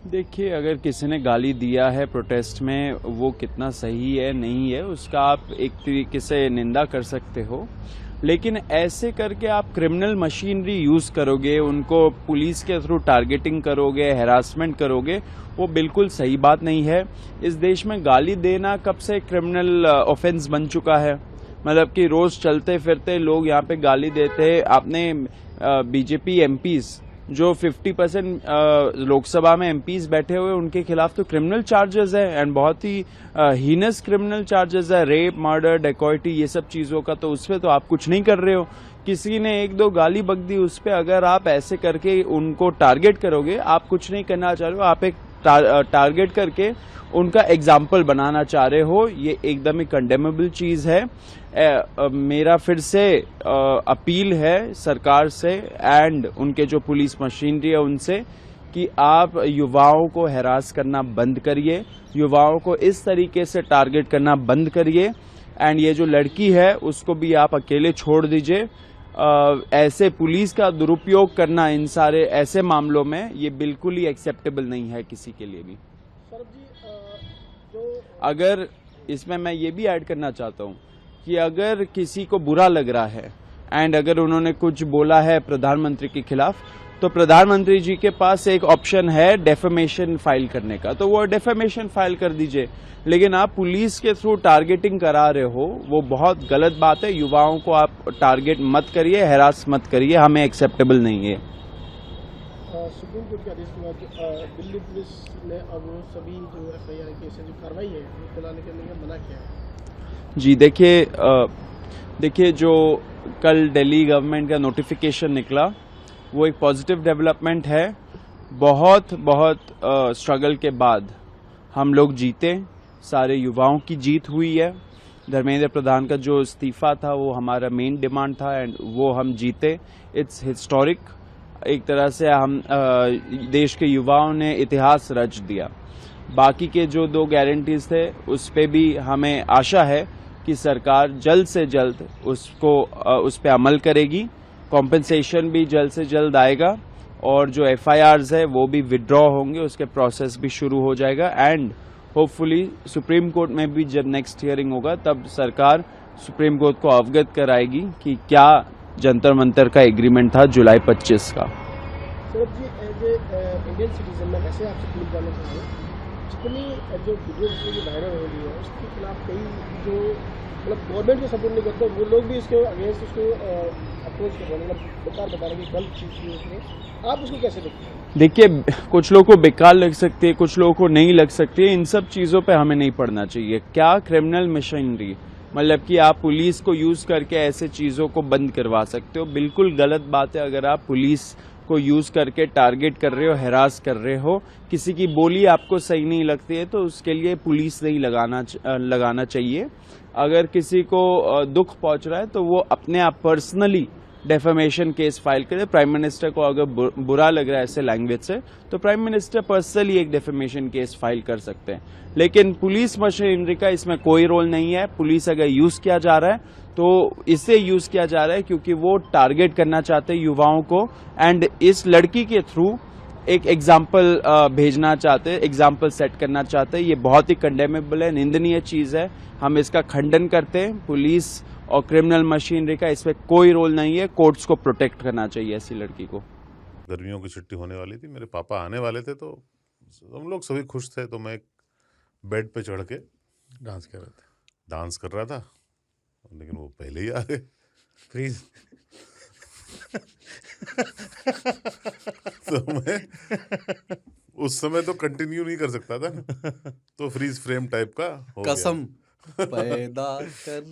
देखिए, अगर किसी ने गाली दिया है प्रोटेस्ट में, वो कितना सही है नहीं है उसका आप एक तरीके से निंदा कर सकते हो, लेकिन ऐसे करके आप क्रिमिनल मशीनरी यूज करोगे, उनको पुलिस के थ्रू टारगेटिंग करोगे, हैरासमेंट करोगे, वो बिल्कुल सही बात नहीं है। इस देश में गाली देना कब से क्रिमिनल ऑफेंस बन चुका है। मतलब कि रोज चलते फिरते लोग यहाँ पे गाली देते हैं। आपने बीजेपी एमपीज जो 50% लोकसभा में एमपीज बैठे हुए, उनके खिलाफ तो क्रिमिनल चार्जेस है, एंड बहुत ही हीनस क्रिमिनल चार्जेस है, रेप, मर्डर, डेकॉइटी, ये सब चीजों का। तो उसपे तो आप कुछ नहीं कर रहे हो। किसी ने एक दो गाली बक दी, उस पे अगर आप ऐसे करके उनको टारगेट करोगे, आप कुछ नहीं करना चाह रहे हो, आप एक टारगेट करके उनका एग्जाम्पल बनाना चाह रहे हो। ये एकदम ही कंडेमेबल चीज है। मेरा फिर से अपील है सरकार से एंड उनके जो पुलिस मशीनरी है उनसे, कि आप युवाओं को हैरास करना बंद करिए, युवाओं को इस तरीके से टारगेट करना बंद करिए, एंड ये जो लड़की है उसको भी आप अकेले छोड़ दीजिए। ऐसे पुलिस का दुरुपयोग करना इन सारे ऐसे मामलों में ये बिल्कुल ही एक्सेप्टेबल नहीं है किसी के लिए भी। अगर इसमें मैं ये भी ऐड करना चाहता हूँ कि अगर किसी को बुरा लग रहा है एंड अगर उन्होंने कुछ बोला है प्रधानमंत्री के खिलाफ, तो प्रधानमंत्री जी के पास एक ऑप्शन है डेफेमेशन फाइल करने का, तो वो डेफेमेशन फाइल कर दीजिए। लेकिन आप पुलिस के थ्रू टारगेटिंग करा रहे हो, वो बहुत गलत बात है। युवाओं को आप टारगेट मत करिए, हैरास मत करिए, हमें एक्सेप्टेबल नहीं है। सुप्रीम कोर्ट के आदेश के बाद दिल्ली पुलिस ने अब सभी जो एफआईआर केस जो कार्रवाई है वो चलाने के लिए मना किया है। जी देखिए जो कल दिल्ली गवर्नमेंट का नोटिफिकेशन निकला, वो एक पॉजिटिव डेवलपमेंट है। बहुत स्ट्रगल के बाद हम लोग जीते, सारे युवाओं की जीत हुई है। धर्मेंद्र प्रधान का जो इस्तीफा था वो हमारा मेन डिमांड था एंड वो हम जीते। It's historic. एक तरह से हम देश के युवाओं ने इतिहास रच दिया। बाकी के जो 2 गारंटीज थे उस पे भी हमें आशा है कि सरकार जल्द से जल्द उस पे अमल करेगी। कॉम्पेंसेशन भी जल्द से जल्द आएगा और जो एफआईआर्स है वो भी विड्रॉ होंगे, उसके प्रोसेस भी शुरू हो जाएगा एंड होपफुली सुप्रीम कोर्ट में भी जब नेक्स्ट हियरिंग होगा तब सरकार सुप्रीम कोर्ट को अवगत कराएगी कि क्या जंतर मंतर का एग्रीमेंट था जुलाई 25 का। Saurabh ji, as a Indian citizen मैं ऐसे आपसे पूछ जानना चाहूँगा, जितनी जो वीडियो वायरल हो रही है उसके खिलाफ कई जो मतलब गवर्नमेंट को सपोर्ट नहीं करते, वो लोग भी इसके अगेंस्ट उसको अप्रोच कर रहे हैं, मतलब बेकार बता रहे हैं कि गलत चीज़ की उसमें। आप उसको कैसे देखते हैं? देखिए, कुछ लोगों को बेकार लग सकती है, कुछ लोगों को नहीं लग सकती है। इन सब चीजों पे हमें नहीं पड़ना चाहिए। क्या क्रिमिनल मशीनरी, मतलब कि आप पुलिस को यूज करके ऐसे चीजों को बंद करवा सकते हो, बिल्कुल गलत बात है। अगर आप पुलिस को यूज करके टारगेट कर रहे हो, हैरास कर रहे हो, किसी की बोली आपको सही नहीं लगती है, तो उसके लिए पुलिस नहीं लगाना चाहिए। अगर किसी को दुख पहुंच रहा है तो वो अपने आप पर्सनली डेफेमेशन केस फाइल करे। प्राइम मिनिस्टर को अगर बुरा लग रहा है ऐसे लैंग्वेज से, तो प्राइम मिनिस्टर पर्सनली एक डेफेमेशन केस फाइल कर सकते हैं। लेकिन पुलिस मशीनरी का इसमें कोई रोल नहीं है। पुलिस अगर यूज किया जा रहा है तो इसे यूज किया जा रहा है क्योंकि वो टारगेट करना चाहते हैं युवाओं को एंड इस लड़की के थ्रू एक एग्जाम्पल भेजना चाहते हैं, एग्जाम्पल सेट करना चाहते हैं। ये बहुत ही कंडेमेबल है, निंदनीय चीज है। हम इसका खंडन करते हैं। पुलिस और क्रिमिनल मशीनरी का इसमें कोई रोल नहीं है। कोर्ट्स को प्रोटेक्ट करना चाहिए ऐसी लड़की को। गर्मियों की छुट्टी होने वाली थी, मेरे पापा आने वाले थे, तो हम लोग सभी खुश थे। तो मैं बेड पे चढ़ के डांस कर रहा था, लेकिन वो पहले ही आ गए। फ्रीज। तो मैं उस समय तो कंटिन्यू नहीं कर सकता था, तो फ्रीज फ्रेम टाइप का हो गया। कसम पैदा कर